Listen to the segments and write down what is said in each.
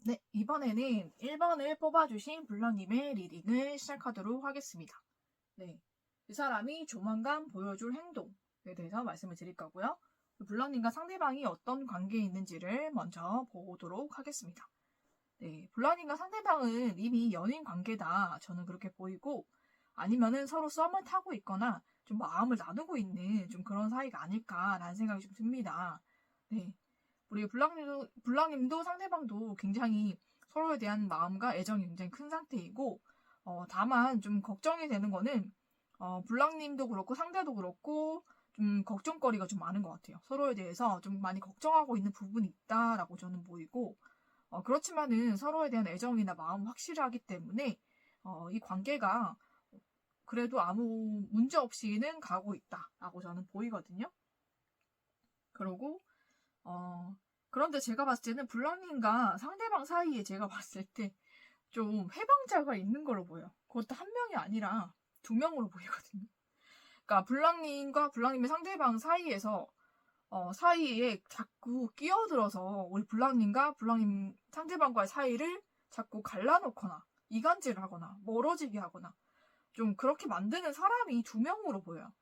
네, 이번에는 1번을 뽑아주신 블러님의 리딩을 시작하도록 하겠습니다. 네, 이 사람이 조만간 보여줄 행동에 대해서 말씀을 드릴 거고요. 블러님과 상대방이 어떤 관계에 있는지를 먼저 보도록 하겠습니다. 네, 블러님과 상대방은 이미 연인 관계다. 저는 그렇게 보이고, 아니면은 서로 썸을 타고 있거나 좀 마음을 나누고 있는 좀 그런 사이가 아닐까라는 생각이 좀 듭니다. 네. 우리 블랑님도 상대방도 굉장히 서로에 대한 마음과 애정이 굉장히 큰 상태이고, 다만 좀 걱정이 되는 거는, 블랑님도 그렇고 상대도 그렇고, 좀 걱정거리가 좀 많은 것 같아요. 서로에 대해서 좀 많이 걱정하고 있는 부분이 있다라고 저는 보이고, 그렇지만은 서로에 대한 애정이나 마음 확실하기 때문에, 이 관계가 그래도 아무 문제 없이는 가고 있다라고 저는 보이거든요. 그리고 그런데 제가 봤을 때는 블랑님과 상대방 사이에 제가 봤을 때 좀 해방자가 있는 걸로 보여요. 그것도 한 명이 아니라 두 명으로 보이거든요. 그러니까 블랑님과 블랑님의 상대방 사이에 자꾸 끼어들어서 우리 블랑님과 블랑님 상대방과의 사이를 자꾸 갈라놓거나 이간질을 하거나 멀어지게 하거나 좀 그렇게 만드는 사람이 두 명으로 보여요.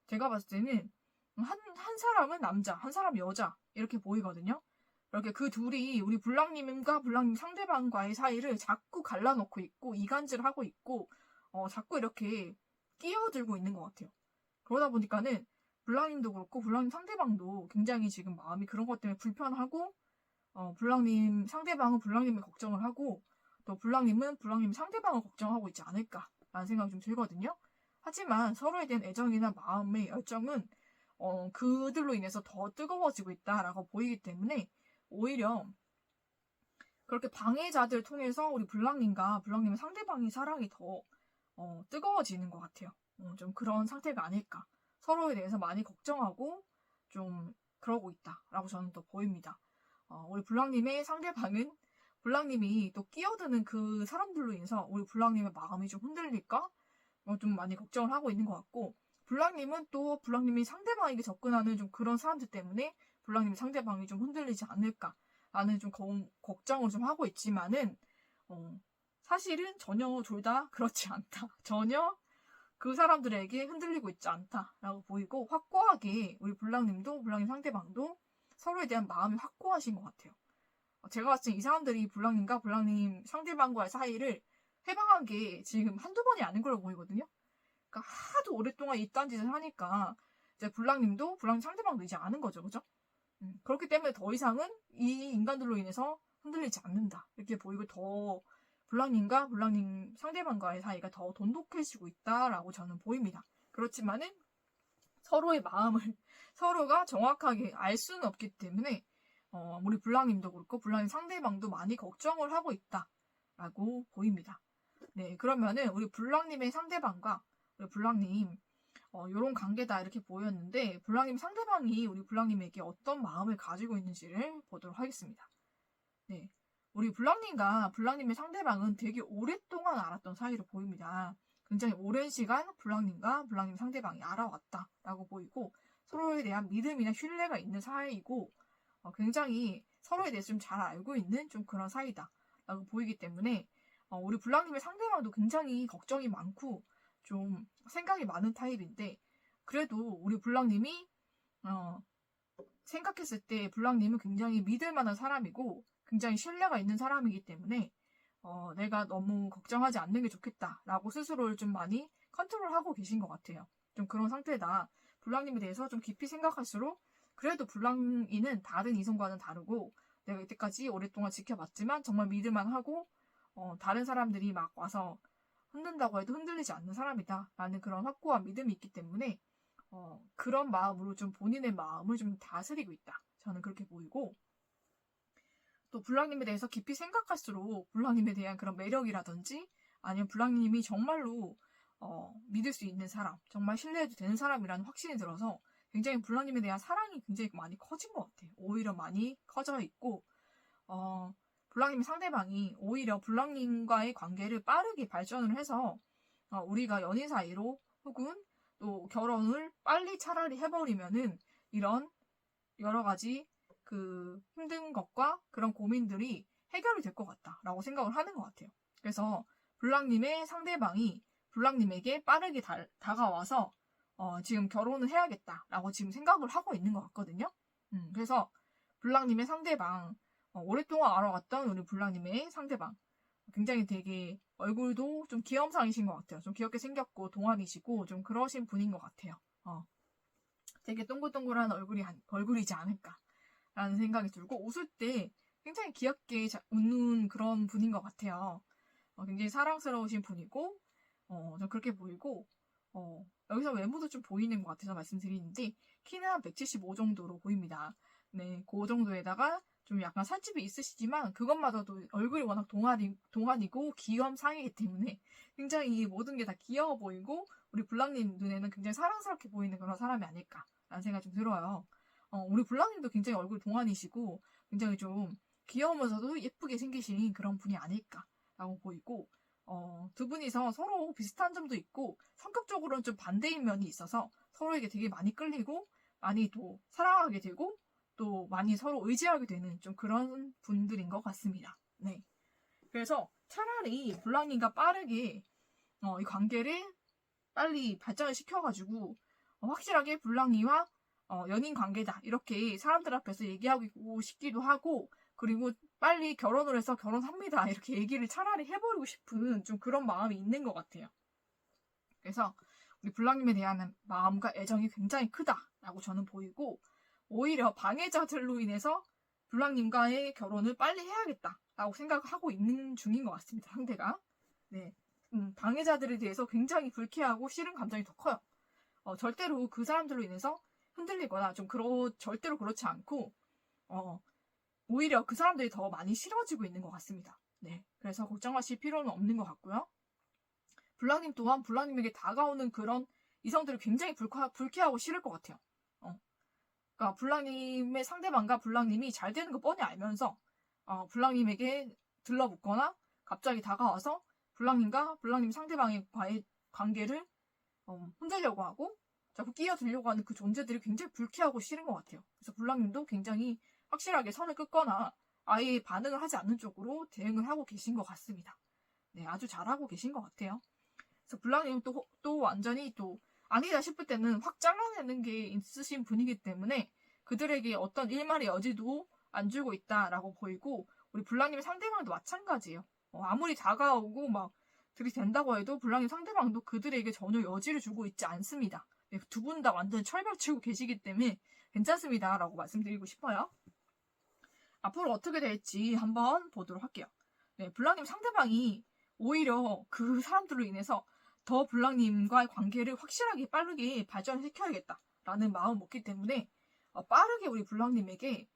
제가 봤을 때는 한 사람은 남자, 한 사람은 여자 이렇게 보이거든요. 이렇게 그 둘이 우리 블랑님과 블랑님 상대방과의 사이를 자꾸 갈라놓고 있고 이간질을 하고 있고 자꾸 이렇게 끼어들고 있는 것 같아요. 그러다 보니까는 블랑님도 그렇고 블랑님 상대방도 굉장히 지금 마음이 그런 것 때문에 불편하고 블랑님 상대방은 블랑님을 걱정을 하고 또 블랑님은 블랑님 상대방을 걱정하고 있지 않을까라는 생각이 좀 들거든요. 하지만 서로에 대한 애정이나 마음의 열정은 그들로 인해서 더 뜨거워지고 있다라고 보이기 때문에 오히려 그렇게 방해자들 통해서 우리 블랑님과 블랑님의 상대방의 사랑이 더 뜨거워지는 것 같아요. 좀 그런 상태가 아닐까. 서로에 대해서 많이 걱정하고 좀 그러고 있다라고 저는 또 보입니다. 우리 블랑님의 상대방은 블랑님이 또 끼어드는 그 사람들로 인해서 우리 블랑님의 마음이 좀 흔들릴까? 좀 많이 걱정을 하고 있는 것 같고 블랑님은 또 블랑님이 상대방에게 접근하는 좀 그런 사람들 때문에 블랑님의 상대방이 좀 흔들리지 않을까라는 좀 걱정을 좀 하고 있지만은 사실은 전혀 둘 다 그렇지 않다. 전혀 그 사람들에게 흔들리고 있지 않다라고 보이고 확고하게 우리 블랑님도 블랑님 상대방도 서로에 대한 마음이 확고하신 것 같아요. 제가 봤을 때 이 사람들이 블랑님과 블랑님 상대방과의 사이를 해방한 게 지금 한두 번이 아닌 걸로 보이거든요. 그러니까 하도 오랫동안 이딴 짓을 하니까 이제 블랑님도 블랑님 상대방도 이제 아는 거죠, 그죠? 그렇기 때문에 더 이상은 이 인간들로 인해서 흔들리지 않는다 이렇게 보이고 더 블랑님과 블랑님 상대방과의 사이가 더 돈독해지고 있다라고 저는 보입니다. 그렇지만은 서로의 마음을 서로가 정확하게 알 수는 없기 때문에 우리 블랑님도 그렇고 블랑님 상대방도 많이 걱정을 하고 있다라고 보입니다. 네, 그러면은 우리 블랑님의 상대방과 우리 블랑님 이런 관계다 이렇게 보였는데 블랑님 상대방이 우리 블랑님에게 어떤 마음을 가지고 있는지를 보도록 하겠습니다. 네, 우리 블랑님과 블랑님의 상대방은 되게 오랫동안 알았던 사이로 보입니다. 굉장히 오랜 시간 블랑님과 블랑님 상대방이 알아왔다라고 보이고 서로에 대한 믿음이나 신뢰가 있는 사이이고 굉장히 서로에 대해서 좀 잘 알고 있는 좀 그런 사이다라고 보이기 때문에 우리 블랑님의 상대방도 굉장히 걱정이 많고 좀 생각이 많은 타입인데 그래도 우리 블랑님이 생각했을 때 블랑님은 굉장히 믿을 만한 사람이고 굉장히 신뢰가 있는 사람이기 때문에 내가 너무 걱정하지 않는 게 좋겠다라고 스스로를 좀 많이 컨트롤하고 계신 것 같아요. 좀 그런 상태다. 블랑님에 대해서 좀 깊이 생각할수록 그래도 블랑이는 다른 이성과는 다르고 내가 이때까지 오랫동안 지켜봤지만 정말 믿을만 하고 다른 사람들이 막 와서 흔든다고 해도 흔들리지 않는 사람이다 라는 그런 확고한 믿음이 있기 때문에 그런 마음으로 좀 본인의 마음을 좀 다스리고 있다. 저는 그렇게 보이고 또 블랑님에 대해서 깊이 생각할수록 블랑님에 대한 그런 매력이라든지 아니면 블랑님이 정말로 믿을 수 있는 사람, 정말 신뢰해도 되는 사람이라는 확신이 들어서 굉장히 블랑님에 대한 사랑이 굉장히 많이 커진 것 같아요. 오히려 많이 커져 있고 블랑님의 상대방이 오히려 블랑님과의 관계를 빠르게 발전을 해서 우리가 연인 사이로 혹은 또 결혼을 빨리 차라리 해버리면은 이런 여러 가지 그 힘든 것과 그런 고민들이 해결이 될 것 같다라고 생각을 하는 것 같아요. 그래서 블랑님의 상대방이 블랑님에게 빠르게 다가와서 지금 결혼을 해야겠다라고 지금 생각을 하고 있는 것 같거든요. 그래서 블랑님의 상대방, 오랫동안 알아왔던 우리 블랑님의 상대방, 굉장히 되게 얼굴도 좀 귀염상이신 것 같아요. 좀 귀엽게 생겼고 동안이시고 좀 그러신 분인 것 같아요. 되게 동글동글한 얼굴이지 않을까라는 생각이 들고, 웃을 때 굉장히 귀엽게 웃는 그런 분인 것 같아요. 굉장히 사랑스러우신 분이고, 좀 그렇게 보이고, 여기서 외모도 좀 보이는 것 같아서 말씀드리는데, 키는 한 175 정도로 보입니다. 네, 그 정도에다가 좀 약간 살집이 있으시지만, 그것마저도 얼굴이 워낙 동안이고 귀염상이기 때문에 굉장히 모든 게 다 귀여워 보이고, 우리 블랑님 눈에는 굉장히 사랑스럽게 보이는 그런 사람이 아닐까라는 생각이 좀 들어요. 우리 블랑님도 굉장히 얼굴 동안이시고, 굉장히 좀 귀여우면서도 예쁘게 생기신 그런 분이 아닐까라고 보이고, 두 분이서 서로 비슷한 점도 있고 성격적으로는 좀 반대인 면이 있어서 서로에게 되게 많이 끌리고 많이 또 사랑하게 되고 또 많이 서로 의지하게 되는 좀 그런 분들인 것 같습니다. 네. 그래서 차라리 블랑님과 빠르게 이 관계를 빨리 발전을 시켜가지고 확실하게 블랑이와 연인 관계다 이렇게 사람들 앞에서 얘기하고 싶기도 하고, 그리고 빨리 결혼을 해서 결혼합니다 이렇게 얘기를 차라리 해버리고 싶은 좀 그런 마음이 있는 것 같아요. 그래서 우리 블랑님에 대한 마음과 애정이 굉장히 크다라고 저는 보이고, 오히려 방해자들로 인해서 블랑님과의 결혼을 빨리 해야겠다라고 생각하고 있는 중인 것 같습니다. 상대가. 네. 방해자들에 대해서 굉장히 불쾌하고 싫은 감정이 더 커요. 절대로 그 사람들로 인해서 흔들리거나 절대로 그렇지 않고, 오히려 그 사람들이 더 많이 싫어지고 있는 것 같습니다. 네. 그래서 걱정하실 필요는 없는 것 같고요. 블랑님 또한 블랑님에게 다가오는 그런 이성들이 굉장히 불쾌하고 싫을 것 같아요. 그러니까 블랑님의 상대방과 블랑님이 잘 되는 거 뻔히 알면서, 블랑님에게 들러붙거나 갑자기 다가와서 블랑님과 블랑님 상대방과의 관계를 흔들려고 하고 자꾸 끼어들려고 하는 그 존재들이 굉장히 불쾌하고 싫은 것 같아요. 그래서 블랑님도 굉장히 확실하게 선을 긋거나 아예 반응을 하지 않는 쪽으로 대응을 하고 계신 것 같습니다. 네, 아주 잘하고 계신 것 같아요. 그래서 블랑님은 또 완전히 또 아니다 싶을 때는 확 잘라내는 게 있으신 분이기 때문에 그들에게 어떤 일말의 여지도 안 주고 있다라고 보이고, 우리 블랑님의 상대방도 마찬가지예요. 아무리 다가오고 막 들이댄다고 해도 블랑님 상대방도 그들에게 전혀 여지를 주고 있지 않습니다. 네, 두 분 다 완전 철벽 치고 계시기 때문에 괜찮습니다 라고 말씀드리고 싶어요. 앞으로 어떻게 될지 한번 보도록 할게요. 네, 블랑님 상대방이 오히려 그 사람들로 인해서 더 블랑님과의 관계를 확실하게 빠르게 발전시켜야겠다라는 마음을 먹기 때문에 빠르게 우리 블랑님에게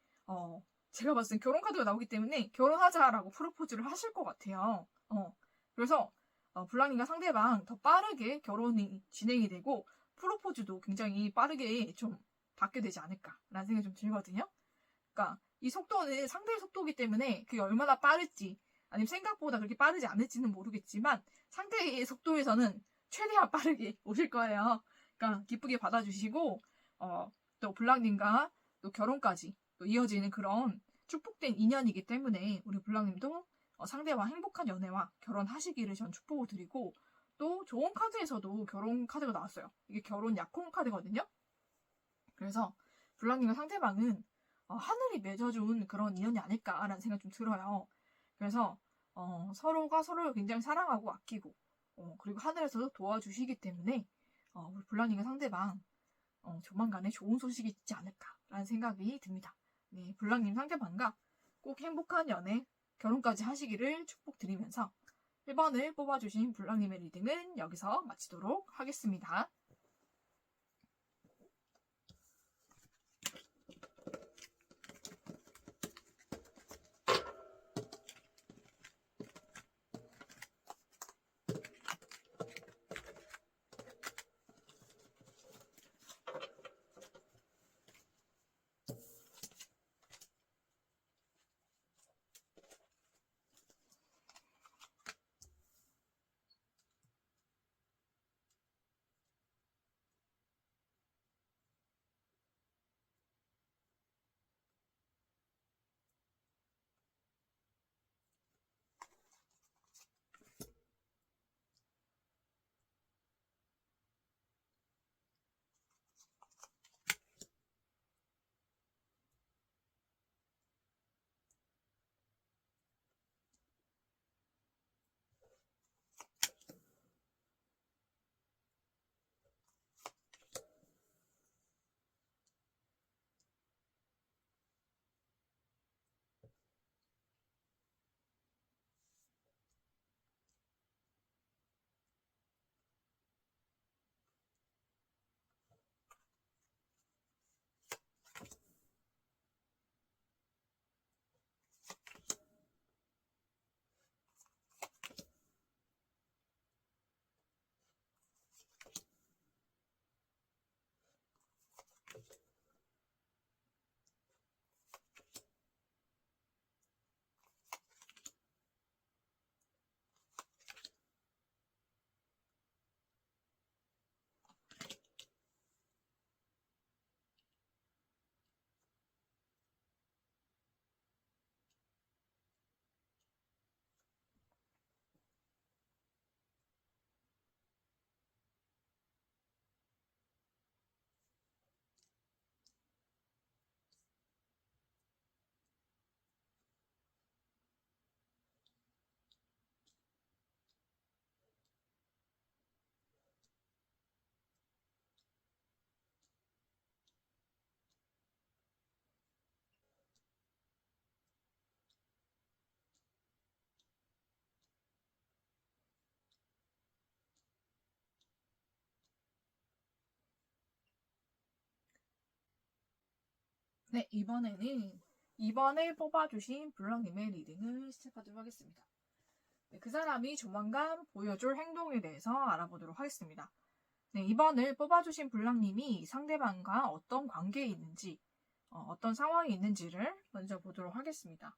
제가 봤을 땐 결혼 카드가 나오기 때문에 결혼하자라고 프로포즈를 하실 것 같아요. 그래서 블랑님과 상대방 더 빠르게 결혼이 진행이 되고 프로포즈도 굉장히 빠르게 좀 받게 되지 않을까라는 생각이 좀 들거든요. 그러니까 이 속도는 상대의 속도이기 때문에 그게 얼마나 빠를지 아니면 생각보다 그렇게 빠르지 않을지는 모르겠지만 상대의 속도에서는 최대한 빠르게 오실 거예요. 그러니까 기쁘게 받아주시고 또 블랑님과 또 결혼까지 또 이어지는 그런 축복된 인연이기 때문에 우리 블랑님도 상대와 행복한 연애와 결혼하시기를 전 축복을 드리고, 또 좋은 카드에서도 결혼 카드가 나왔어요. 이게 결혼 약혼 카드거든요. 그래서 블랑님과 상대방은 하늘이 맺어준 그런 인연이 아닐까라는 생각이 좀 들어요. 그래서 서로가 서로를 굉장히 사랑하고 아끼고 그리고 하늘에서도 도와주시기 때문에 우리 블랑님과 상대방 조만간에 좋은 소식이 있지 않을까라는 생각이 듭니다. 네, 블랑님 상대방과 꼭 행복한 연애, 결혼까지 하시기를 축복드리면서 1번을 뽑아주신 블랑님의 리딩은 여기서 마치도록 하겠습니다. 네, 이번에 뽑아주신 블랑님의 리딩을 시작하도록 하겠습니다. 네, 그 사람이 조만간 보여줄 행동에 대해서 알아보도록 하겠습니다. 네, 이번을 뽑아주신 블랑님이 상대방과 어떤 관계에 있는지, 어떤 상황이 있는지를 먼저 보도록 하겠습니다.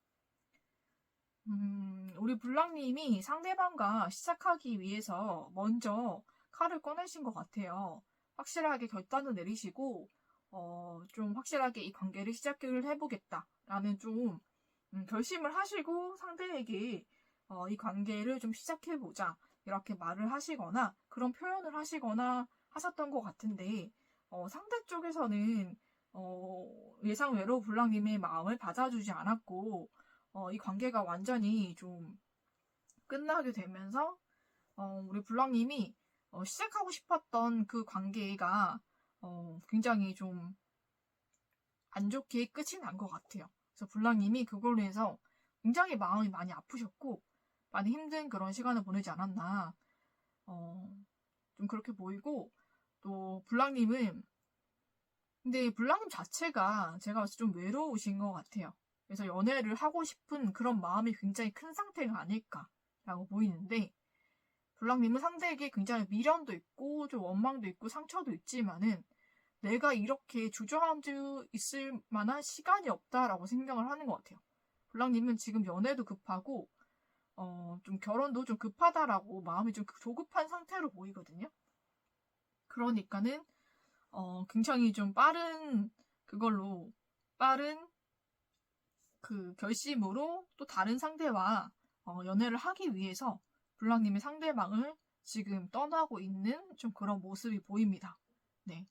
우리 블랑님이 상대방과 시작하기 위해서 먼저 칼을 꺼내신 것 같아요. 확실하게 결단을 내리시고, 좀 확실하게 이 관계를 시작을 해보겠다라는 좀 결심을 하시고 상대에게 이 관계를 좀 시작해보자 이렇게 말을 하시거나 그런 표현을 하시거나 하셨던 것 같은데 상대 쪽에서는 예상외로 블랑님의 마음을 받아주지 않았고 이 관계가 완전히 좀 끝나게 되면서 우리 블랑님이 시작하고 싶었던 그 관계가 굉장히 좀 안 좋게 끝이 난 것 같아요. 그래서 블랑님이 그걸로 해서 굉장히 마음이 많이 아프셨고 많이 힘든 그런 시간을 보내지 않았나 좀 그렇게 보이고 또 블랑님은 근데 블랑님 자체가 제가 봤을 때 좀 외로우신 것 같아요. 그래서 연애를 하고 싶은 그런 마음이 굉장히 큰 상태가 아닐까라고 보이는데 블랑님은 상대에게 굉장히 미련도 있고 좀 원망도 있고 상처도 있지만은 내가 이렇게 주저할 수 있을 만한 시간이 없다라고 생각을 하는 것 같아요. 블랑님은 지금 연애도 급하고 좀 결혼도 좀 급하다라고 마음이 좀 조급한 상태로 보이거든요. 그러니까는 굉장히 좀 빠른 그 결심으로 또 다른 상대와 연애를 하기 위해서 블랑님의 상대방을 지금 떠나고 있는 좀 그런 모습이 보입니다. 네.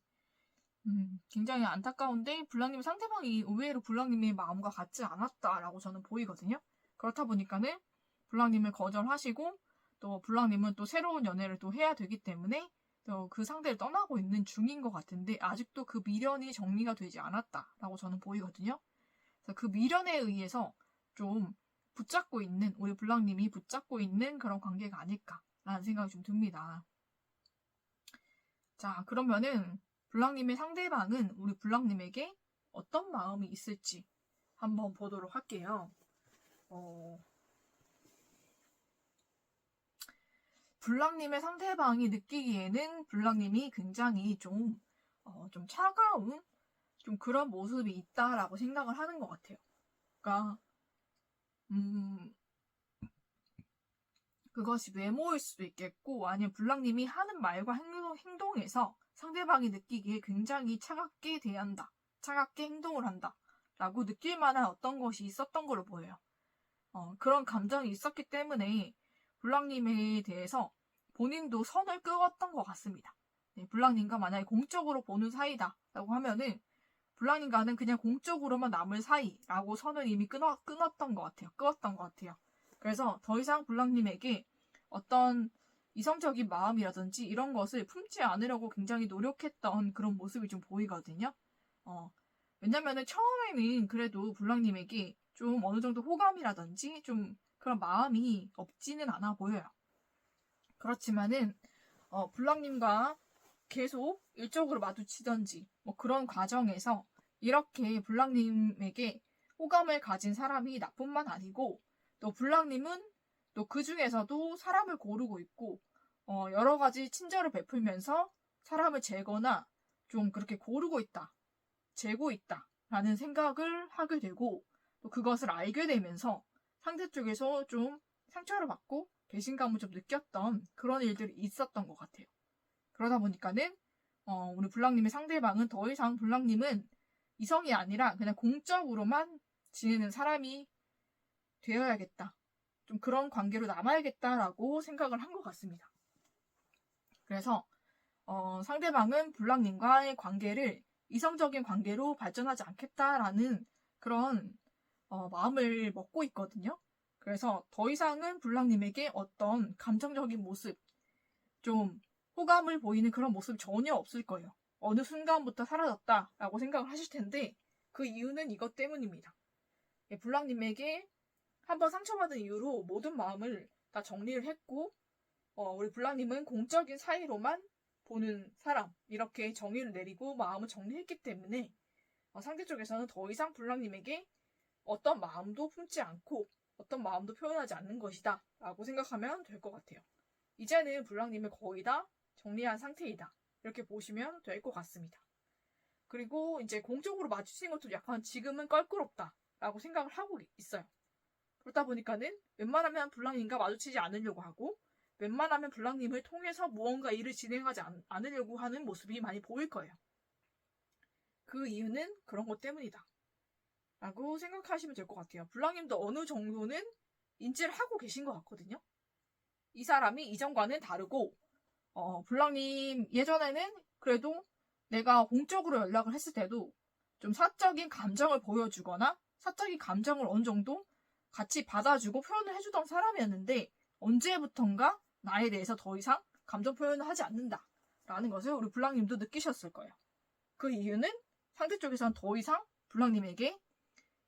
굉장히 안타까운데 블랑님 상대방이 의외로 블랑님의 마음과 같지 않았다라고 저는 보이거든요. 그렇다 보니까는 블랑님을 거절하시고 또 블랑님은 또 새로운 연애를 또 해야 되기 때문에 또 그 상대를 떠나고 있는 중인 것 같은데 아직도 그 미련이 정리가 되지 않았다라고 저는 보이거든요. 그래서 그 미련에 의해서 좀 우리 블랑님이 붙잡고 있는 그런 관계가 아닐까라는 생각이 좀 듭니다. 자, 그러면은 블랑님의 상대방은 우리 블랑님에게 어떤 마음이 있을지 한번 보도록 할게요. 블랑님의 상대방이 느끼기에는 블랑님이 굉장히 좀 차가운 좀 그런 모습이 있다라고 생각을 하는 것 같아요. 그러니까 그것이 외모일 수도 있겠고 아니면 블랑님이 하는 말과 행동에서 상대방이 느끼기에 굉장히 차갑게 대한다. 차갑게 행동을 한다. 라고 느낄 만한 어떤 것이 있었던 걸로 보여요. 그런 감정이 있었기 때문에 블랑님에 대해서 본인도 선을 끄었던 것 같습니다. 네, 블랑님과 만약에 공적으로 보는 사이다 라고 하면은 블랑님과는 그냥 공적으로만 남을 사이라고 선을 이미 끊었던 것 같아요. 끄었던 것 같아요. 그래서 더 이상 블랑님에게 어떤 이성적인 마음이라든지 이런 것을 품지 않으려고 굉장히 노력했던 그런 모습이 좀 보이거든요. 왜냐면은 처음에는 그래도 블랑님에게 좀 어느 정도 호감이라든지 좀 그런 마음이 없지는 않아 보여요. 그렇지만은 블랑님과 계속 일적으로 마주치던지 뭐 그런 과정에서 이렇게 블랑님에게 호감을 가진 사람이 나뿐만 아니고 또 블랑님은 또 그 중에서도 사람을 고르고 있고 여러 가지 친절을 베풀면서 사람을 재거나 좀 그렇게 고르고 있다, 재고 있다 라는 생각을 하게 되고 또 그것을 알게 되면서 상대 쪽에서 좀 상처를 받고 배신감을 좀 느꼈던 그런 일들이 있었던 것 같아요. 그러다 보니까는 우리 블랑님의 상대방은 더 이상 블랑님은 이성이 아니라 그냥 공적으로만 지내는 사람이 되어야겠다. 좀 그런 관계로 남아야겠다라고 생각을 한 것 같습니다. 그래서 상대방은 블랑님과의 관계를 이성적인 관계로 발전하지 않겠다라는 그런 마음을 먹고 있거든요. 그래서 더 이상은 블랑님에게 어떤 감정적인 모습, 좀 호감을 보이는 그런 모습이 전혀 없을 거예요. 어느 순간부터 사라졌다라고 생각을 하실 텐데 그 이유는 이것 때문입니다. 블랑님에게 한번 상처받은 이후로 모든 마음을 다 정리를 했고 우리 블랑님은 공적인 사이로만 보는 사람 이렇게 정의를 내리고 마음을 정리했기 때문에 상대 쪽에서는 더 이상 블랑님에게 어떤 마음도 품지 않고 어떤 마음도 표현하지 않는 것이다 라고 생각하면 될 것 같아요. 이제는 블랑님을 거의 다 정리한 상태이다. 이렇게 보시면 될 것 같습니다. 그리고 이제 공적으로 마주치는 것도 약간 지금은 껄끄럽다 라고 생각을 하고 있어요. 그렇다 보니까는 웬만하면 블랑님과 마주치지 않으려고 하고 웬만하면 블랑님을 통해서 무언가 일을 진행하지 않으려고 하는 모습이 많이 보일 거예요. 그 이유는 그런 것 때문이다 라고 생각하시면 될 것 같아요. 블랑님도 어느 정도는 인지를 하고 계신 것 같거든요. 이 사람이 이전과는 다르고 블랑님 예전에는 그래도 내가 공적으로 연락을 했을 때도 좀 사적인 감정을 보여주거나 사적인 감정을 어느 정도 같이 받아주고 표현을 해주던 사람이었는데 언제부턴가 나에 대해서 더 이상 감정 표현을 하지 않는다라는 것을 우리 블랑님도 느끼셨을 거예요. 그 이유는 상대 쪽에서는 더 이상 블랑님에게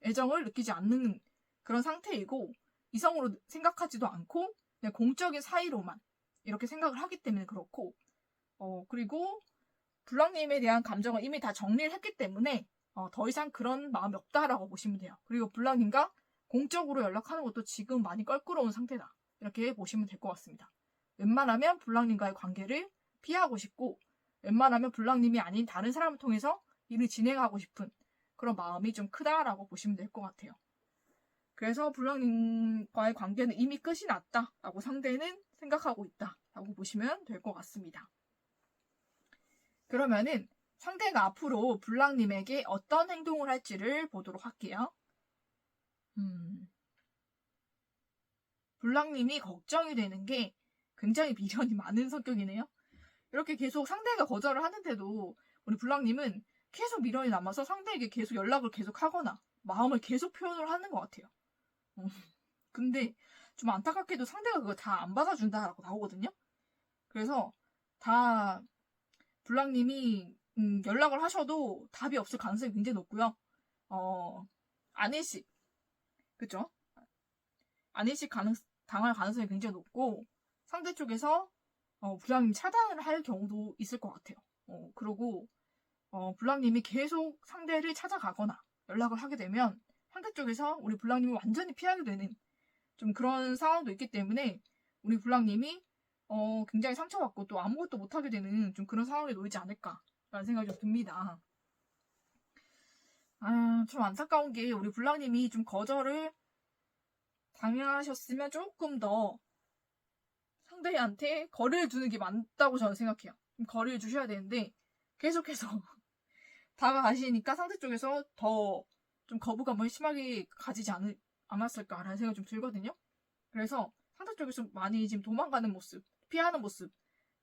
애정을 느끼지 않는 그런 상태이고 이성으로 생각하지도 않고 그냥 공적인 사이로만 이렇게 생각을 하기 때문에 그렇고 그리고 블랑님에 대한 감정을 이미 다 정리를 했기 때문에 더 이상 그런 마음이 없다라고 보시면 돼요. 그리고 블랑님과 공적으로 연락하는 것도 지금 많이 껄끄러운 상태다. 이렇게 보시면 될 것 같습니다. 웬만하면 블랑님과의 관계를 피하고 싶고 웬만하면 블랑님이 아닌 다른 사람을 통해서 일을 진행하고 싶은 그런 마음이 좀 크다라고 보시면 될 것 같아요. 그래서 블랑님과의 관계는 이미 끝이 났다라고 상대는 생각하고 있다라고 보시면 될 것 같습니다. 그러면은 상대가 앞으로 블랑님에게 어떤 행동을 할지를 보도록 할게요. 블랑님이 걱정이 되는 게 굉장히 미련이 많은 성격이네요. 이렇게 계속 상대가 거절을 하는데도 우리 블랑님은 계속 미련이 남아서 상대에게 계속 연락을 계속 하거나 마음을 계속 표현을 하는 것 같아요. 근데 좀 안타깝게도 상대가 그거 다 안 받아준다라고 나오거든요. 그래서 다 블랑님이 연락을 하셔도 답이 없을 가능성이 굉장히 높고요. 안일식 그쵸? 안일식 당할 가능성이 굉장히 높고 상대 쪽에서 블랑님 차단을 할 경우도 있을 것 같아요. 그리고 블랑님이 계속 상대를 찾아가거나 연락을 하게 되면 상대 쪽에서 우리 블랑님을 완전히 피하게 되는 좀 그런 상황도 있기 때문에 우리 블랑님이 굉장히 상처받고 또 아무것도 못하게 되는 좀 그런 상황에 놓이지 않을까라는 생각이 좀 듭니다. 좀 안타까운 게 우리 블랑님이 좀 거절을 당하셨으면 조금 더 상대한테 거리를 두는 게 맞다고 저는 생각해요. 좀 거리를 주셔야 되는데 계속해서 다가가시니까 상대 쪽에서 더 좀 거부감을 심하게 가지지 않았을까라는 생각이 좀 들거든요. 그래서 상대 쪽에서 많이 지금 도망가는 모습, 피하는 모습,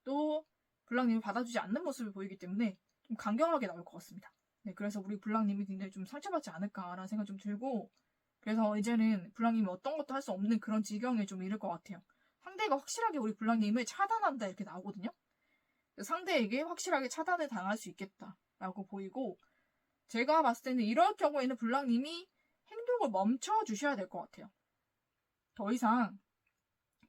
또 블랑님이 받아주지 않는 모습을 보이기 때문에 좀 강경하게 나올 것 같습니다. 네, 그래서 우리 블랑님이 굉장히 좀 상처받지 않을까라는 생각이 좀 들고 그래서 이제는 블랑님이 어떤 것도 할 수 없는 그런 지경에 좀 이를 것 같아요. 상대가 확실하게 우리 블랑님을 차단한다 이렇게 나오거든요. 상대에게 확실하게 차단을 당할 수 있겠다라고 보이고 제가 봤을 때는 이럴 경우에는 블랑님이 행동을 멈춰주셔야 될 것 같아요. 더 이상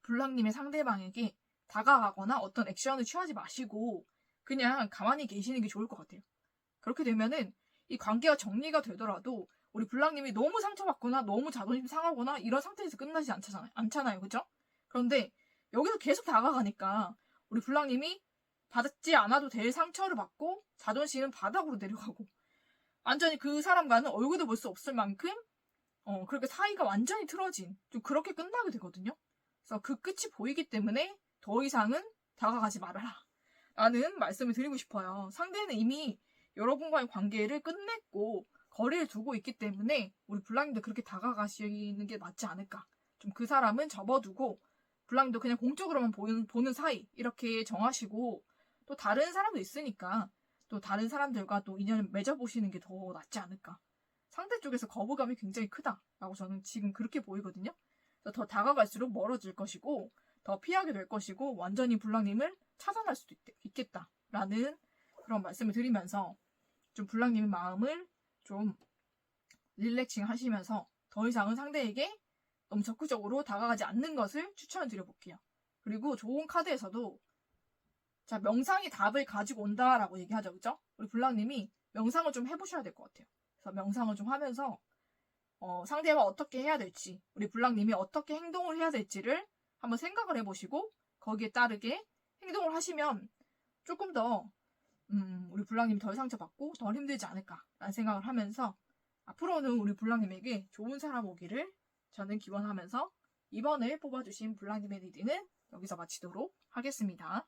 블랑님의 상대방에게 다가가거나 어떤 액션을 취하지 마시고 그냥 가만히 계시는 게 좋을 것 같아요. 그렇게 되면은 이 관계가 정리가 되더라도 우리 블랑님이 너무 상처받거나 너무 자존심 상하거나 이런 상태에서 끝나지 않잖아요. 그죠? 그런데 여기서 계속 다가가니까 우리 블랑님이 받지 않아도 될 상처를 받고 자존심은 바닥으로 내려가고 완전히 그 사람과는 얼굴도 볼 수 없을 만큼 그렇게 사이가 완전히 틀어진 좀 그렇게 끝나게 되거든요. 그래서 그 끝이 보이기 때문에 더 이상은 다가가지 말아라 라는 말씀을 드리고 싶어요. 상대는 이미 여러분과의 관계를 끝냈고 거리를 두고 있기 때문에 우리 블랑님도 그렇게 다가가시는 게 맞지 않을까. 좀 그 사람은 접어두고 블랑님도 그냥 공적으로만 보는 사이 이렇게 정하시고 또 다른 사람도 있으니까 또 다른 사람들과 또 인연을 맺어보시는 게 더 낫지 않을까. 상대 쪽에서 거부감이 굉장히 크다라고 저는 지금 그렇게 보이거든요. 그래서 더 다가갈수록 멀어질 것이고 더 피하게 될 것이고 완전히 블랑님을 차단할 수도 있겠다라는 그런 말씀을 드리면서 좀 블랑님의 마음을 좀 릴렉싱 하시면서 더 이상은 상대에게 너무 적극적으로 다가가지 않는 것을 추천을 드려볼게요. 그리고 좋은 카드에서도 자, 명상이 답을 가지고 온다라고 얘기하죠. 그죠? 우리 블랑님이 명상을 좀 해보셔야 될 것 같아요. 그래서 명상을 좀 하면서 상대와 어떻게 해야 될지, 우리 블랑님이 어떻게 행동을 해야 될지를 한번 생각을 해보시고 거기에 따르게 행동을 하시면 조금 더 우리 블랑님이 덜 상처받고 덜 힘들지 않을까라는 생각을 하면서 앞으로는 우리 블랑님에게 좋은 사람 오기를 저는 기원하면서 이번에 뽑아주신 블랑님의 리딩은 여기서 마치도록 하겠습니다.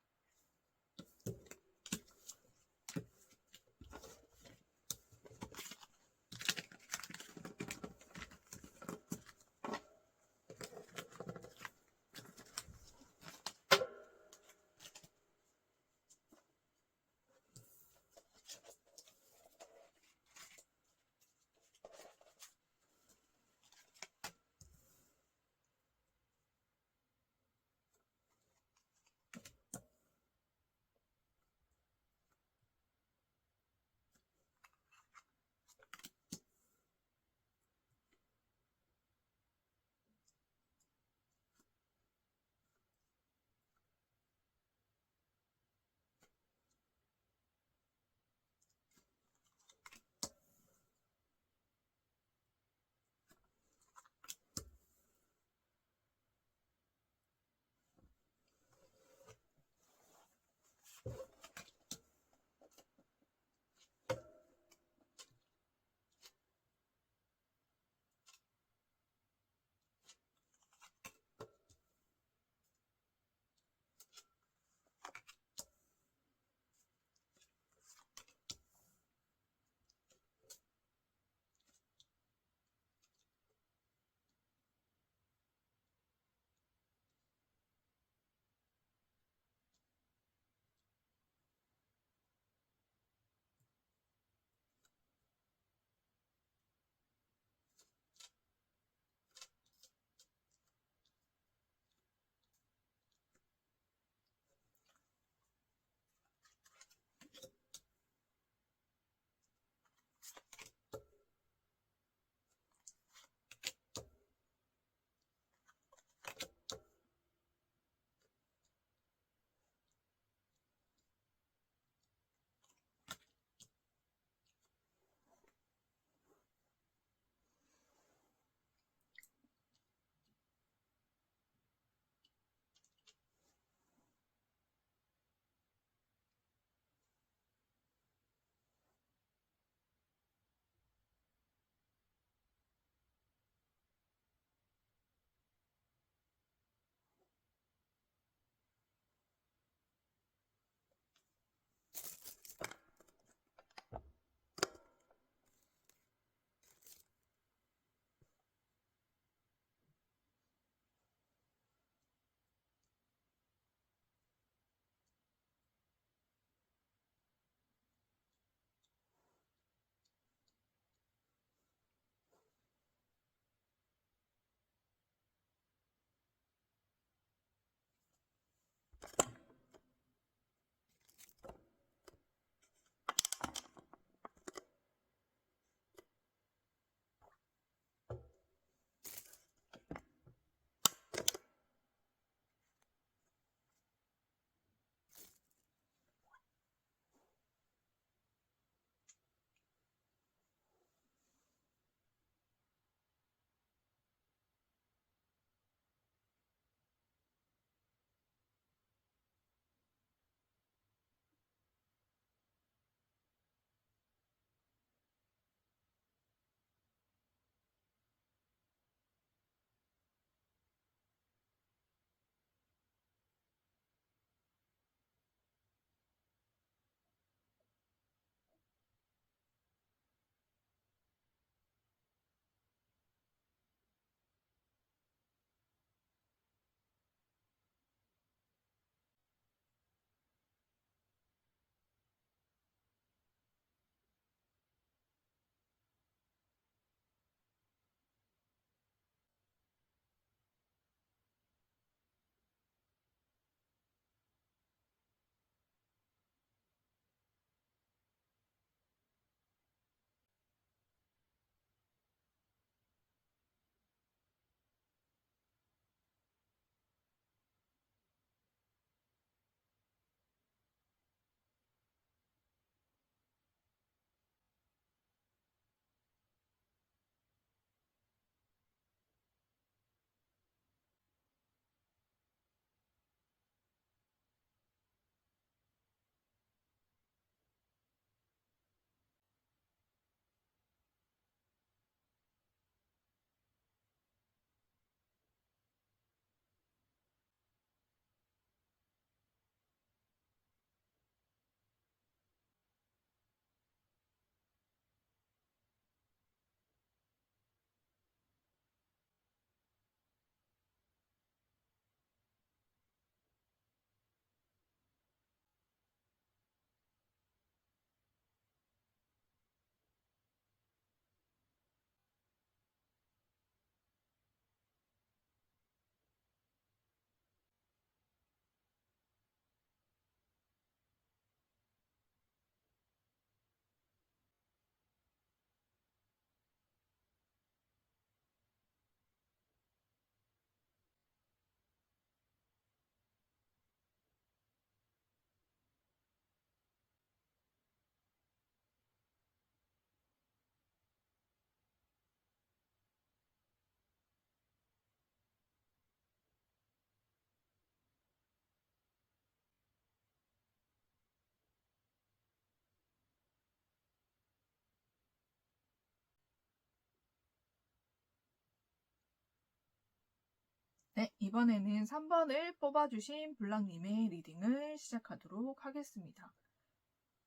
네, 이번에는 3번을 뽑아주신 블랑님의 리딩을 시작하도록 하겠습니다.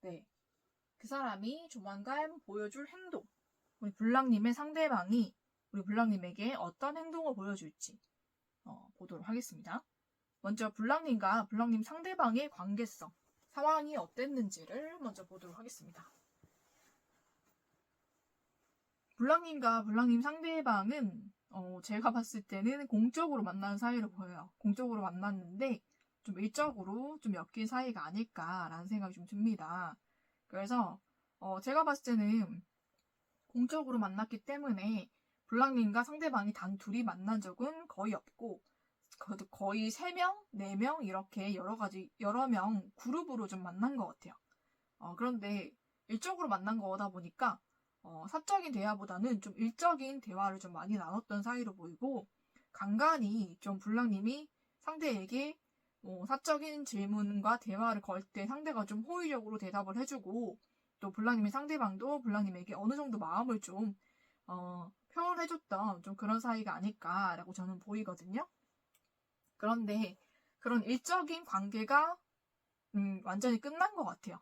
네, 그 사람이 조만간 보여줄 행동, 우리 블랑님의 상대방이 우리 블랑님에게 어떤 행동을 보여줄지 보도록 하겠습니다. 먼저 블랑님과 블랑님 상대방의 관계성, 상황이 어땠는지를 먼저 보도록 하겠습니다. 블랑님과 블랑님 상대방은 제가 봤을 때는 공적으로 만난 사이로 보여요. 공적으로 만났는데 좀 일적으로 좀 엮인 사이가 아닐까라는 생각이 좀 듭니다. 그래서 제가 봤을 때는 공적으로 만났기 때문에 블랑님과 상대방이 단 둘이 만난 적은 거의 없고 거의 3명, 4명 이렇게 여러 명 그룹으로 좀 만난 것 같아요. 그런데 일적으로 만난 거다 보니까 사적인 대화보다는 좀 일적인 대화를 좀 많이 나눴던 사이로 보이고 간간히 좀 블랑님이 상대에게 사적인 질문과 대화를 걸 때 상대가 좀 호의적으로 대답을 해주고 또 블랑님의 상대방도 블랑님에게 어느 정도 마음을 좀 표현해줬던 좀 그런 사이가 아닐까라고 저는 보이거든요. 그런데 그런 일적인 관계가 완전히 끝난 것 같아요.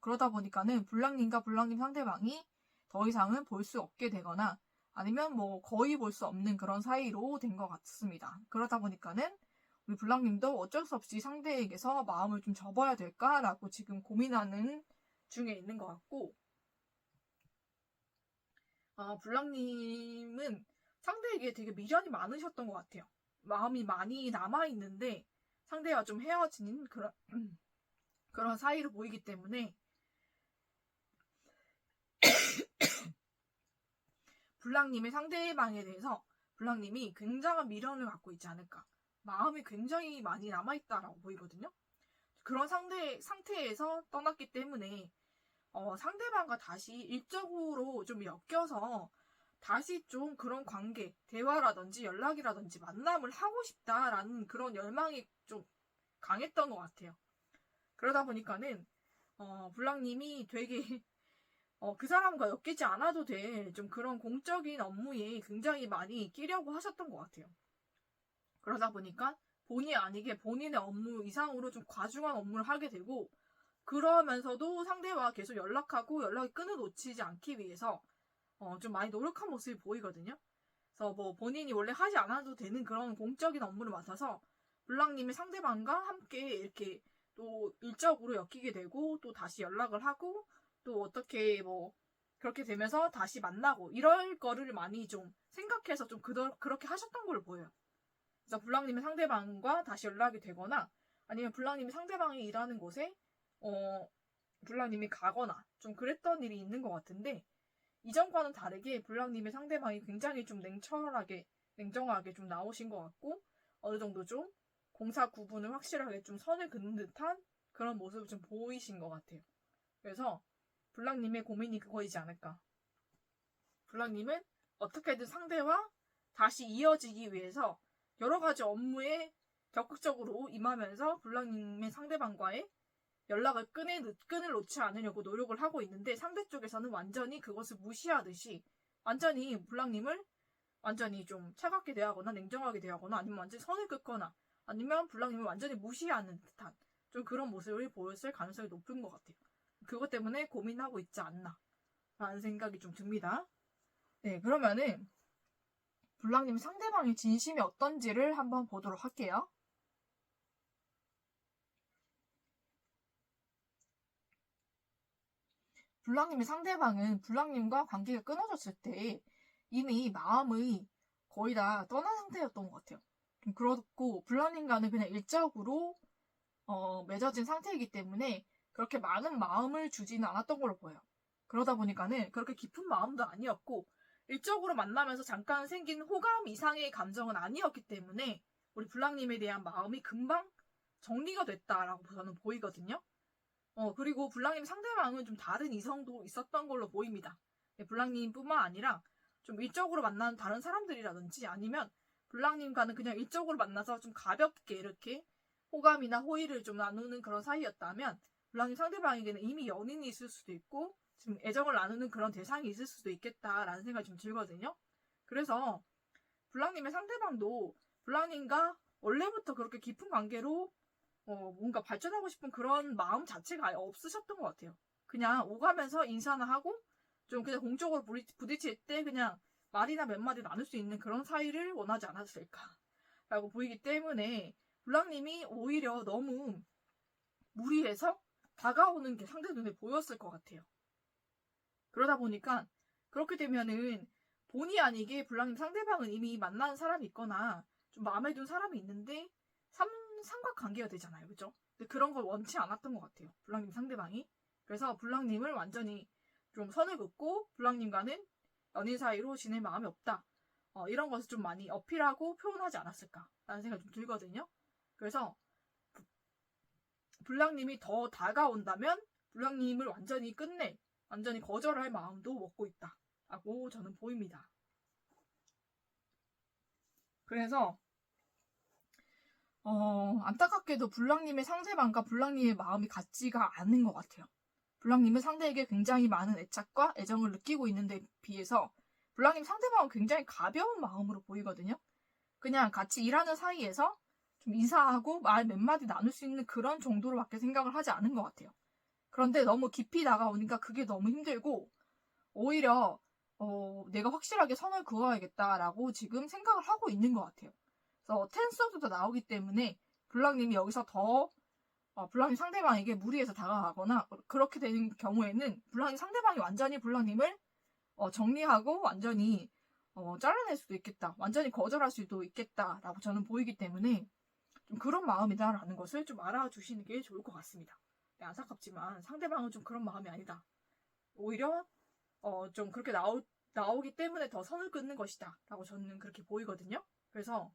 그러다 보니까는 블랑님과 블랑님 상대방이 더 이상은 볼 수 없게 되거나 아니면 뭐 거의 볼 수 없는 그런 사이로 된 것 같습니다. 그러다 보니까는 우리 블랑님도 어쩔 수 없이 상대에게서 마음을 좀 접어야 될까라고 지금 고민하는 중에 있는 것 같고 블랑님은 상대에게 되게 미련이 많으셨던 것 같아요. 마음이 많이 남아있는데 상대와 좀 헤어진 그런 사이로 보이기 때문에 블랑님의 상대방에 대해서 블랑님이 굉장한 미련을 갖고 있지 않을까. 마음이 굉장히 많이 남아있다라고 보이거든요. 그런 상태에서 떠났기 때문에 상대방과 다시 일적으로 좀 엮여서 다시 좀 그런 관계, 대화라든지 연락이라든지 만남을 하고 싶다라는 그런 열망이 좀 강했던 것 같아요. 그러다 보니까는 블랑님이 되게 그 사람과 엮이지 않아도 될 좀 그런 공적인 업무에 굉장히 많이 끼려고 하셨던 것 같아요. 그러다 보니까 본의 아니게 본인의 업무 이상으로 좀 과중한 업무를 하게 되고 그러면서도 상대와 계속 연락하고 연락이 끊어놓치지 않기 위해서 좀 많이 노력한 모습이 보이거든요. 그래서 뭐 본인이 원래 하지 않아도 되는 그런 공적인 업무를 맡아서 블랑님의 상대방과 함께 이렇게 또 일적으로 엮이게 되고 또 다시 연락을 하고 또 어떻게 뭐 그렇게 되면서 다시 만나고 이럴 거를 많이 좀 생각해서 좀 그렇게 하셨던 걸로 보여요. 그래서 블랑님의 상대방과 다시 연락이 되거나 아니면 블랑님이 상대방이 일하는 곳에 블랑님이 가거나 좀 그랬던 일이 있는 것 같은데 이전과는 다르게 블랑님의 상대방이 굉장히 좀 냉정하게 좀 나오신 것 같고 어느 정도 좀 공사 구분을 확실하게 좀 선을 긋는 듯한 그런 모습을 좀 보이신 것 같아요. 그래서 블랑님의 고민이 그거이지 않을까. 블랑님은 어떻게든 상대와 다시 이어지기 위해서 여러 가지 업무에 적극적으로 임하면서 블랑님의 상대방과의 연락을 끈을 놓지 않으려고 노력을 하고 있는데 상대 쪽에서는 완전히 그것을 무시하듯이 완전히 블랑님을 완전히 좀 차갑게 대하거나 냉정하게 대하거나 아니면 완전히 선을 긋거나 아니면 블랑님을 완전히 무시하는 듯한 좀 그런 모습을 보였을 가능성이 높은 것 같아요. 그것 때문에 고민하고 있지 않나 라는 생각이 좀 듭니다. 네, 그러면은 블랑님 상대방의 진심이 어떤지를 한번 보도록 할게요. 블랑님의 상대방은 블랑님과 관계가 끊어졌을 때 이미 마음이 거의 다 떠난 상태였던 것 같아요. 좀 그렇고 블랑님과는 그냥 일적으로 맺어진 상태이기 때문에 그렇게 많은 마음을 주지는 않았던 걸로 보여요. 그러다 보니까는 그렇게 깊은 마음도 아니었고 일적으로 만나면서 잠깐 생긴 호감 이상의 감정은 아니었기 때문에 우리 블랑님에 대한 마음이 금방 정리가 됐다라고 저는 보이거든요. 그리고 블랑님 상대방은 좀 다른 이성도 있었던 걸로 보입니다. 블랑님뿐만 아니라 좀 일적으로 만나는 다른 사람들이라든지 아니면 블랑님과는 그냥 일적으로 만나서 좀 가볍게 이렇게 호감이나 호의를 좀 나누는 그런 사이였다면 블랑님 상대방에게는 이미 연인이 있을 수도 있고 지금 애정을 나누는 그런 대상이 있을 수도 있겠다라는 생각이 좀 들거든요. 그래서 블랑님의 상대방도 블랑님과 원래부터 그렇게 깊은 관계로 뭔가 발전하고 싶은 그런 마음 자체가 아예 없으셨던 것 같아요. 그냥 오가면서 인사나 하고 좀 그냥 공적으로 부딪힐 때 그냥 말이나 몇 마디 나눌 수 있는 그런 사이를 원하지 않았을까라고 보이기 때문에 블랑님이 오히려 너무 무리해서 다가오는 게 상대 눈에 보였을 것 같아요. 그러다 보니까 그렇게 되면은 본의 아니게 블랑님 상대방은 이미 만나는 사람이 있거나 좀 마음에 든 사람이 있는데 삼각관계가 되잖아요. 그죠? 근데 그런 걸 원치 않았던 것 같아요. 블랑님 상대방이. 그래서 블랑님을 완전히 좀 선을 긋고 블랑님과는 연인 사이로 지낼 마음이 없다. 이런 것을 좀 많이 어필하고 표현하지 않았을까라는 생각이 좀 들거든요. 그래서 블랑님이 더 다가온다면 블랑님을 완전히 완전히 거절할 마음도 먹고 있다라고 저는 보입니다. 그래서 안타깝게도 블랑님의 상대방과 블랑님의 마음이 같지가 않은 것 같아요. 블랑님은 상대에게 굉장히 많은 애착과 애정을 느끼고 있는데 비해서 블랑님 상대방은 굉장히 가벼운 마음으로 보이거든요. 그냥 같이 일하는 사이에서 좀 인사하고 말 몇 마디 나눌 수 있는 그런 정도로밖에 생각을 하지 않은 것 같아요. 그런데 너무 깊이 다가오니까 그게 너무 힘들고 오히려 내가 확실하게 선을 그어야겠다라고 지금 생각을 하고 있는 것 같아요. 그래서 텐서도 나오기 때문에 블랑님이 여기서 더 블랑님 상대방에게 무리해서 다가가거나 그렇게 되는 경우에는 블랑님 상대방이 완전히 블랑님을 정리하고 완전히 잘라낼 수도 있겠다. 완전히 거절할 수도 있겠다라고 저는 보이기 때문에 좀 그런 마음이다라는 것을 좀 알아주시는 게 좋을 것 같습니다. 네, 안타깝지만 상대방은 좀 그런 마음이 아니다. 오히려 좀 그렇게 나오기 때문에 더 선을 끊는 것이다 라고 저는 그렇게 보이거든요. 그래서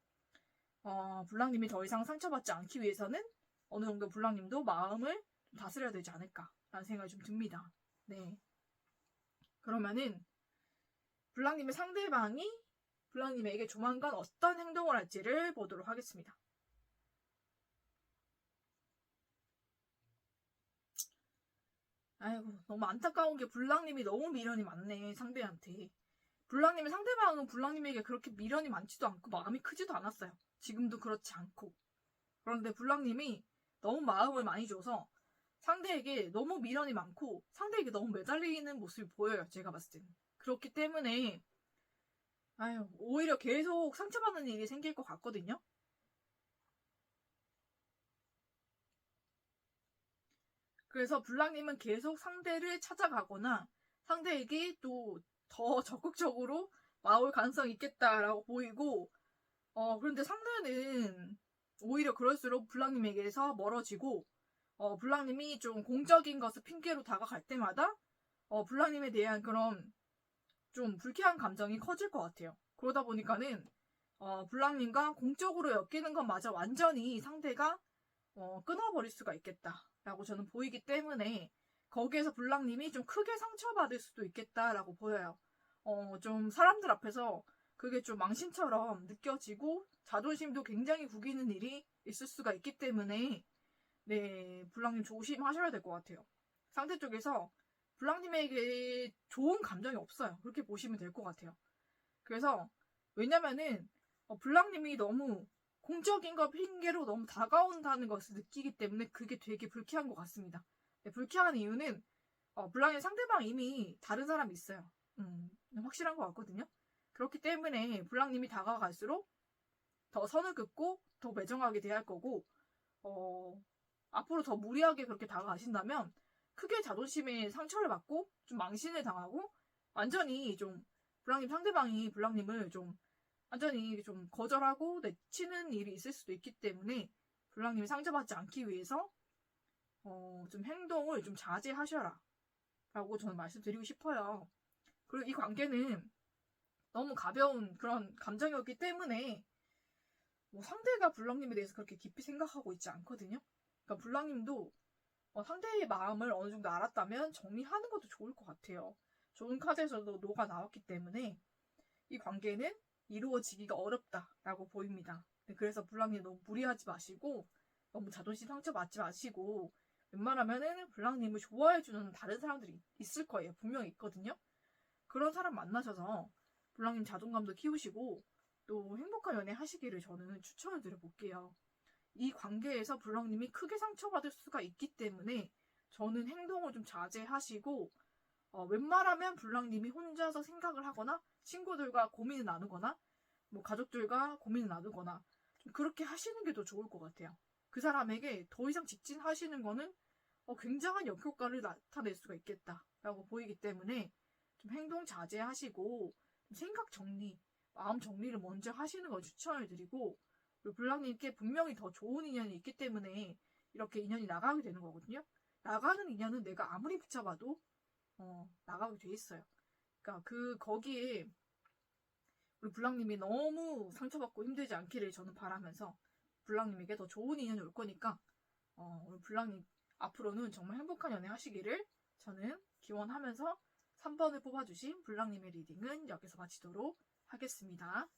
블랑님이 더 이상 상처받지 않기 위해서는 어느 정도 블랑님도 마음을 좀 다스려야 되지 않을까라는 생각이 좀 듭니다. 네. 그러면은 블랑님의 상대방이 블랑님에게 조만간 어떤 행동을 할지를 보도록 하겠습니다. 아이고, 너무 안타까운 게 블랑님이 너무 미련이 많네, 상대한테. 블랑님의 상대방은 블랑님에게 그렇게 미련이 많지도 않고 마음이 크지도 않았어요. 지금도 그렇지 않고. 그런데 블랑님이 너무 마음을 많이 줘서 상대에게 너무 미련이 많고 상대에게 너무 매달리는 모습이 보여요. 제가 봤을 때는. 그렇기 때문에 오히려 계속 상처받는 일이 생길 것 같거든요. 그래서 블랑님은 계속 상대를 찾아가거나 상대에게 또 더 적극적으로 나올 가능성이 있겠다라고 보이고 그런데 상대는 오히려 그럴수록 블랑님에게서 멀어지고 블랑님이 좀 공적인 것을 핑계로 다가갈 때마다 블랑님에 대한 그런 좀 불쾌한 감정이 커질 것 같아요. 그러다 보니까는 블랑님과 공적으로 엮이는 것마저 완전히 상대가 끊어버릴 수가 있겠다라고 저는 보이기 때문에 거기에서 블랑님이 좀 크게 상처받을 수도 있겠다라고 보여요. 좀 사람들 앞에서 그게 좀 망신처럼 느껴지고 자존심도 굉장히 구기는 일이 있을 수가 있기 때문에 네, 블랑님 조심하셔야 될 것 같아요. 상대 쪽에서 블랑님에게 좋은 감정이 없어요. 그렇게 보시면 될 것 같아요. 그래서 왜냐면은 블랑님이 너무 공적인 거 핑계로 너무 다가온다는 것을 느끼기 때문에 그게 되게 불쾌한 것 같습니다. 네, 불쾌한 이유는 블랑의 상대방 이미 다른 사람이 있어요. 확실한 것 같거든요. 그렇기 때문에 블랑님이 다가갈수록 더 선을 긋고 더 매정하게 대할 거고 앞으로 더 무리하게 그렇게 다가가신다면 크게 자존심에 상처를 받고 좀 망신을 당하고 완전히 좀 블랑님 상대방이 블랑님을 좀 완전히 좀 거절하고 내치는 일이 있을 수도 있기 때문에 블랑님이 상처받지 않기 위해서 좀 행동을 좀 자제하셔라 라고 저는 말씀드리고 싶어요. 그리고 이 관계는 너무 가벼운 그런 감정이었기 때문에 뭐 상대가 블랑님에 대해서 그렇게 깊이 생각하고 있지 않거든요. 그러니까 블랑님도 상대의 마음을 어느 정도 알았다면 정리하는 것도 좋을 것 같아요. 좋은 카드에서도 노가 나왔기 때문에 이 관계는 이루어지기가 어렵다라고 보입니다. 그래서 블랑님 너무 무리하지 마시고 너무 자존심 상처받지 마시고 웬만하면은 블랑님을 좋아해주는 다른 사람들이 있을 거예요. 분명히 있거든요. 그런 사람 만나셔서 블랑님 자존감도 키우시고 또 행복한 연애 하시기를 저는 추천을 드려볼게요. 이 관계에서 블럭님이 크게 상처받을 수가 있기 때문에 저는 행동을 좀 자제하시고 웬만하면 블럭님이 혼자서 생각을 하거나 친구들과 고민을 나누거나 뭐 가족들과 고민을 나누거나 좀 그렇게 하시는 게 더 좋을 것 같아요. 그 사람에게 더 이상 직진하시는 거는 굉장한 역효과를 나타낼 수가 있겠다라고 보이기 때문에 좀 행동 자제하시고 좀 생각 정리, 마음 정리를 먼저 하시는 걸 추천을 드리고 블랑님께 분명히 더 좋은 인연이 있기 때문에 이렇게 인연이 나가게 되는 거거든요. 나가는 인연은 내가 아무리 붙잡아도 나가게 돼 있어요. 그러니까 거기에 우리 블랑님이 너무 상처받고 힘들지 않기를 저는 바라면서 블랑님에게 더 좋은 인연이 올 거니까 우리 블랑님 앞으로는 정말 행복한 연애 하시기를 저는 기원하면서 3번을 뽑아주신 블랑님의 리딩은 여기서 마치도록 하겠습니다.